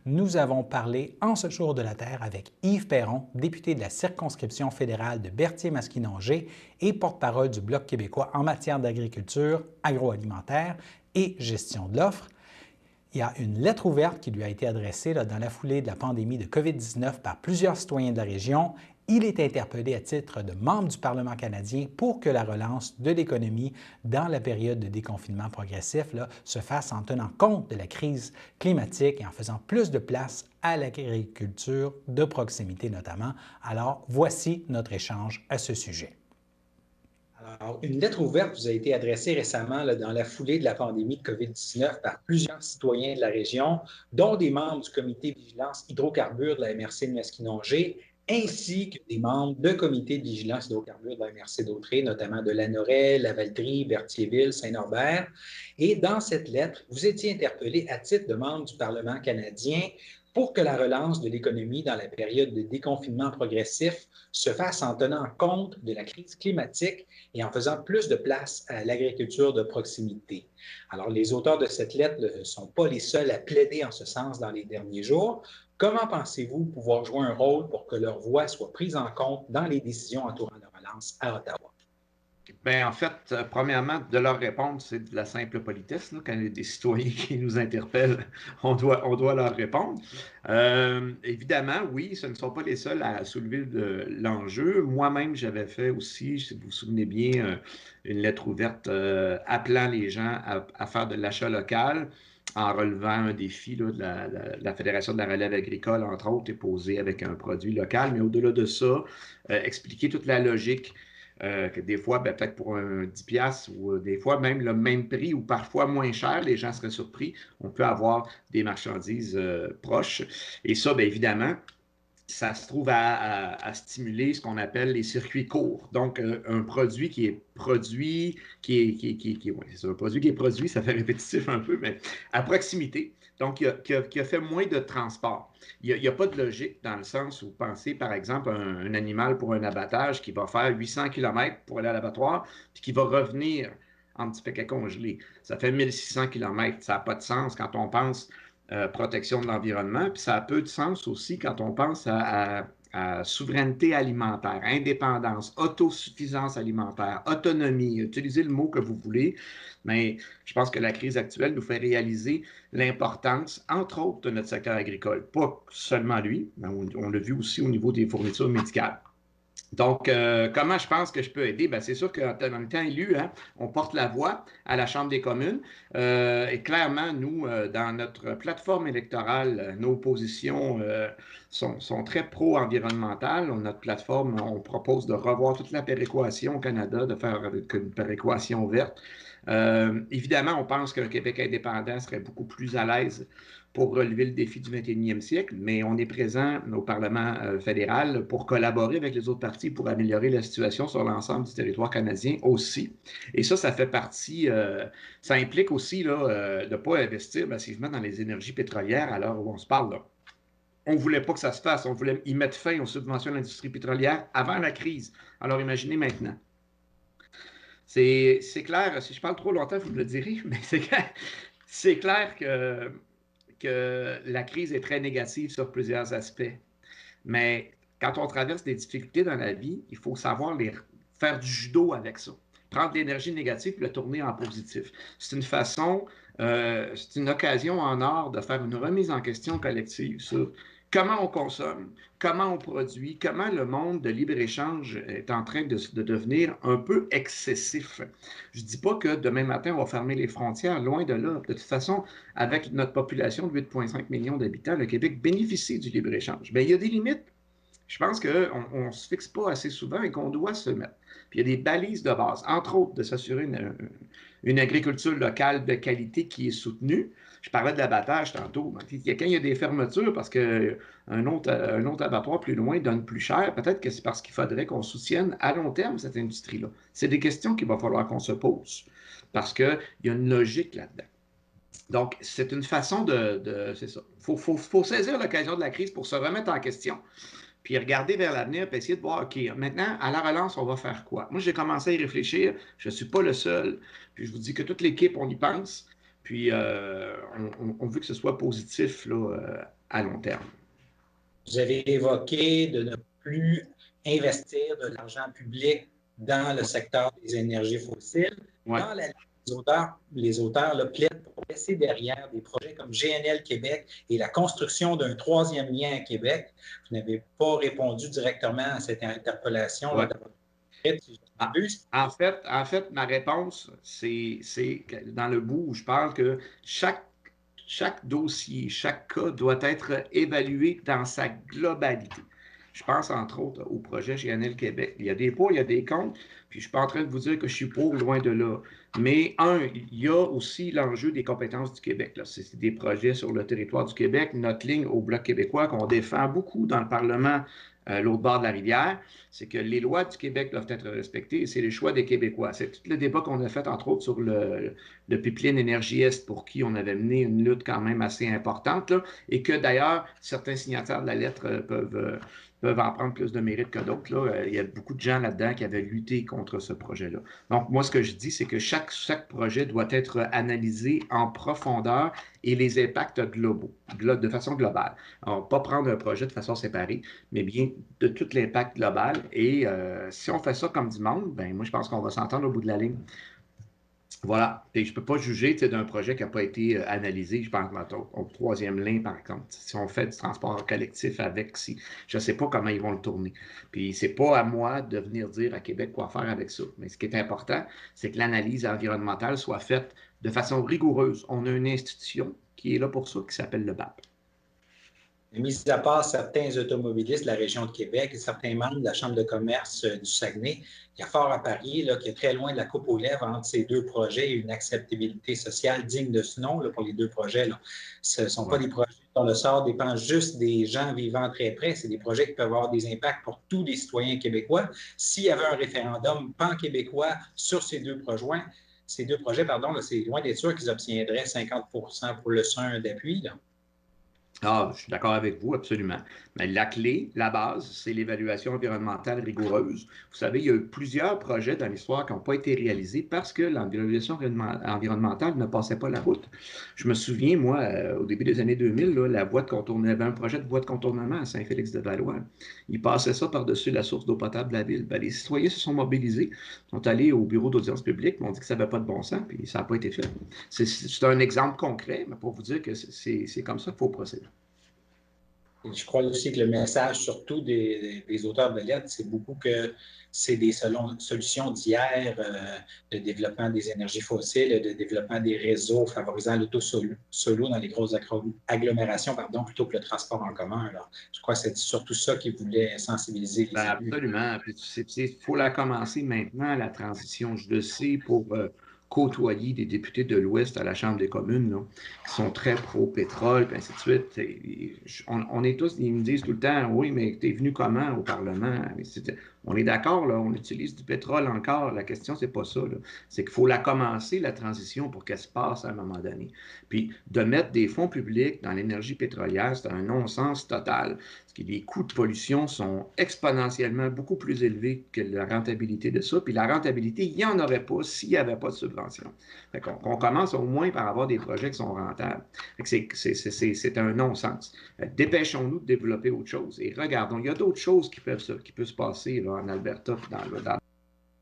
Nous avons parlé en ce jour de la Terre avec Yves Perron, député de la circonscription fédérale de Berthier-Masquinongé et porte-parole du Bloc québécois en matière d'agriculture, agroalimentaire et gestion de l'offre. Il y a une lettre ouverte qui lui a été adressée dans la foulée de la pandémie de COVID-19 par plusieurs citoyens de la région. Il est interpellé à titre de membre du Parlement canadien pour que la relance de l'économie dans la période de déconfinement progressif se fasse en tenant compte de la crise climatique et en faisant plus de place à l'agriculture de proximité notamment. Alors, voici notre échange à ce sujet. Alors, une lettre ouverte vous a été adressée récemment dans la foulée de la pandémie de COVID-19 par plusieurs citoyens de la région, dont des membres du comité de vigilance hydrocarbures de la MRC de Masquinongé, ainsi que des membres de comité de vigilance hydrocarbures de la MRC d'Autrey, notamment de Lanoraie, Lavaltrie, Berthierville, Saint-Norbert. Et dans cette lettre, vous étiez interpellé à titre de membre du Parlement canadien pour que la relance de l'économie dans la période de déconfinement progressif se fasse en tenant compte de la crise climatique et en faisant plus de place à l'agriculture de proximité. Alors, les auteurs de cette lettre ne sont pas les seuls à plaider en ce sens dans les derniers jours. Comment pensez-vous pouvoir jouer un rôle pour que leur voix soit prise en compte dans les décisions entourant la relance à Ottawa? Bien, en fait, premièrement, de leur répondre, c'est de la simple politesse. Là. Quand il y a des citoyens qui nous interpellent, on doit leur répondre. Évidemment, oui, ce ne sont pas les seuls à soulever l'enjeu. Moi-même, j'avais fait aussi, si vous vous souvenez bien, une lettre ouverte appelant les gens à faire de l'achat local en relevant un défi là, de la Fédération de la relève agricole, entre autres, et posé avec un produit local. Mais au-delà de ça, expliquer toute la logique que des fois, peut-être pour un 10$ ou des fois même le même prix ou parfois moins cher, les gens seraient surpris. On peut avoir des marchandises proches. Et ça, bien évidemment, ça se trouve à stimuler ce qu'on appelle les circuits courts. Donc, un produit qui est produit, ouais, c'est un produit qui est produit, ça fait répétitif un peu, mais à proximité. Donc, qui a fait moins de transport. Il n'y a pas de logique dans le sens où pensez, par exemple, un animal pour un abattage qui va faire 800 km pour aller à l'abattoir, puis qui va revenir en petit paquet congelé. Ça fait 1600 km. Ça n'a pas de sens quand on pense protection de l'environnement. Puis ça a peu de sens aussi quand on pense à souveraineté alimentaire, indépendance, autosuffisance alimentaire, autonomie, utilisez le mot que vous voulez, mais je pense que la crise actuelle nous fait réaliser l'importance, entre autres, de notre secteur agricole. Pas seulement lui, mais on l'a vu aussi au niveau des fournitures médicales. Donc, comment je pense que je peux aider? Bien, c'est sûr qu'en étant élu, hein, on porte la voix à la Chambre des communes. Et clairement, nous, dans notre plateforme électorale, nos positions sont très pro-environnementales. Notre plateforme, on propose de revoir toute la péréquation au Canada, de faire une péréquation verte. Évidemment, on pense qu'un Québec indépendant serait beaucoup plus à l'aise pour relever le défi du 21e siècle, mais on est présent au Parlement fédéral pour collaborer avec les autres partis pour améliorer la situation sur l'ensemble du territoire canadien aussi. Et ça fait partie, ça implique aussi de ne pas investir massivement dans les énergies pétrolières à l'heure où on se parle. Là. On ne voulait pas que ça se fasse, on voulait y mettre fin aux subventions de l'industrie pétrolière avant la crise. Alors imaginez maintenant. C'est clair, si je parle trop longtemps, vous me le direz, mais c'est clair que la crise est très négative sur plusieurs aspects. Mais quand on traverse des difficultés dans la vie, il faut savoir faire du judo avec ça. Prendre l'énergie négative et la tourner en positif. C'est une façon, c'est une occasion en or de faire une remise en question collective sur comment on consomme, comment on produit, comment le monde de libre-échange est en train de devenir un peu excessif. Je ne dis pas que demain matin, on va fermer les frontières, loin de là. De toute façon, avec notre population de 8,5 millions d'habitants, le Québec bénéficie du libre-échange. Mais il y a des limites. Je pense qu'on ne se fixe pas assez souvent et qu'on doit se mettre. Puis il y a des balises de base, entre autres, de s'assurer une agriculture locale de qualité qui est soutenue. Je parlais de l'abattage tantôt. Quand il y a des fermetures parce qu'un autre abattoir plus loin donne plus cher, peut-être que c'est parce qu'il faudrait qu'on soutienne à long terme cette industrie-là. C'est des questions qu'il va falloir qu'on se pose parce qu'il y a une logique là-dedans. Donc, c'est une façon c'est ça. Il faut saisir l'occasion de la crise pour se remettre en question puis regarder vers l'avenir, puis essayer de voir, OK, maintenant, à la relance, on va faire quoi? Moi, j'ai commencé à y réfléchir, je ne suis pas le seul, puis je vous dis que toute l'équipe, on y pense, Puis, on veut que ce soit positif là, à long terme. Vous avez évoqué de ne plus investir de l'argent public dans le secteur des énergies fossiles. Ouais. Dans la les auteurs là, plaident pour laisser derrière des projets comme GNL Québec et la construction d'un troisième lien à Québec. Vous n'avez pas répondu directement à cette interpellation. Ouais. En fait, ma réponse, c'est dans le bout où je parle que chaque dossier, chaque cas doit être évalué dans sa globalité. Je pense entre autres au projet GNL Québec. Il y a des pour, il y a des contre, puis je ne suis pas en train de vous dire que je suis pour, loin de là. Mais il y a aussi l'enjeu des compétences du Québec. C'est des projets sur le territoire du Québec. Notre ligne au Bloc québécois qu'on défend beaucoup dans le Parlement, l'autre bord de la rivière, c'est que les lois du Québec doivent être respectées et c'est les choix des Québécois. C'est tout le débat qu'on a fait, entre autres, sur le pipeline Énergie-Est, pour qui on avait mené une lutte quand même assez importante, là, et que d'ailleurs, certains signataires de la lettre peuvent en prendre plus de mérite que d'autres. Là. Il y a beaucoup de gens là-dedans qui avaient lutté contre ce projet-là. Donc, moi, ce que je dis, c'est que chaque projet doit être analysé en profondeur et les impacts globaux, de façon globale. Alors, pas prendre un projet de façon séparée, mais bien de tout l'impact global. Et si on fait ça comme du monde, ben moi, je pense qu'on va s'entendre au bout de la ligne. Voilà. Et je ne peux pas juger d'un projet qui n'a pas été analysé, je pense, au troisième lien, par exemple. Si on fait du transport collectif avec, je ne sais pas comment ils vont le tourner. Puis, ce n'est pas à moi de venir dire à Québec quoi faire avec ça. Mais ce qui est important, c'est que l'analyse environnementale soit faite de façon rigoureuse. On a une institution qui est là pour ça, qui s'appelle le BAP. Mis à part certains automobilistes de la région de Québec et certains membres de la Chambre de commerce du Saguenay, il y a fort à parier qu'il est très loin de la coupe aux lèvres entre ces deux projets et une acceptabilité sociale digne de ce nom là, pour les deux projets. Là. Ce ne sont pas des projets dont le sort dépend juste des gens vivant très près. C'est des projets qui peuvent avoir des impacts pour tous les citoyens québécois. S'il y avait un référendum pan-québécois sur ces deux projets, c'est loin d'être sûr qu'ils obtiendraient 50 pour le sein d'appui. Là. Ah, je suis d'accord avec vous, absolument. Mais la clé, la base, c'est l'évaluation environnementale rigoureuse. Vous savez, il y a eu plusieurs projets dans l'histoire qui n'ont pas été réalisés parce que l'évaluation environnementale ne passait pas la route. Je me souviens, moi, au début des années 2000, là, la voie de contournement, il y avait un projet de voie de contournement à Saint-Félix-de-Valois. Ils passaient ça par-dessus la source d'eau potable de la ville. Ben, les citoyens se sont mobilisés, sont allés au bureau d'audience publique, m'ont dit que ça n'avait pas de bon sens, puis ça n'a pas été fait. C'est un exemple concret, mais pour vous dire que c'est comme ça qu'il faut procéder. Je crois aussi que le message, surtout des auteurs de lettres, c'est beaucoup que c'est des solutions d'hier de développement des énergies fossiles, de développement des réseaux favorisant l'auto-solo dans les grosses agglomérations, plutôt que le transport en commun. Alors, je crois que c'est surtout ça qu'ils voulaient sensibiliser les élus. Absolument. Il faut la commencer maintenant, la transition. Je le sais pour côtoyer des députés de l'Ouest à la Chambre des communes, là, qui sont très pro-pétrole, puis ainsi de suite. On est tous, ils me disent tout le temps, oui, mais t'es venu comment au Parlement? On est d'accord, là, on utilise du pétrole encore. La question, c'est pas ça. C'est qu'il faut la commencer, la transition, pour qu'elle se passe à un moment donné. Puis de mettre des fonds publics dans l'énergie pétrolière, c'est un non-sens total. Parce que les coûts de pollution sont exponentiellement beaucoup plus élevés que la rentabilité de ça. Puis la rentabilité, il n'y en aurait pas s'il n'y avait pas de subvention. Fait qu'on commence au moins par avoir des projets qui sont rentables. C'est un non-sens. Dépêchons-nous de développer autre chose. Et regardons, il y a d'autres choses qui peuvent se passer là, en Alberta, dans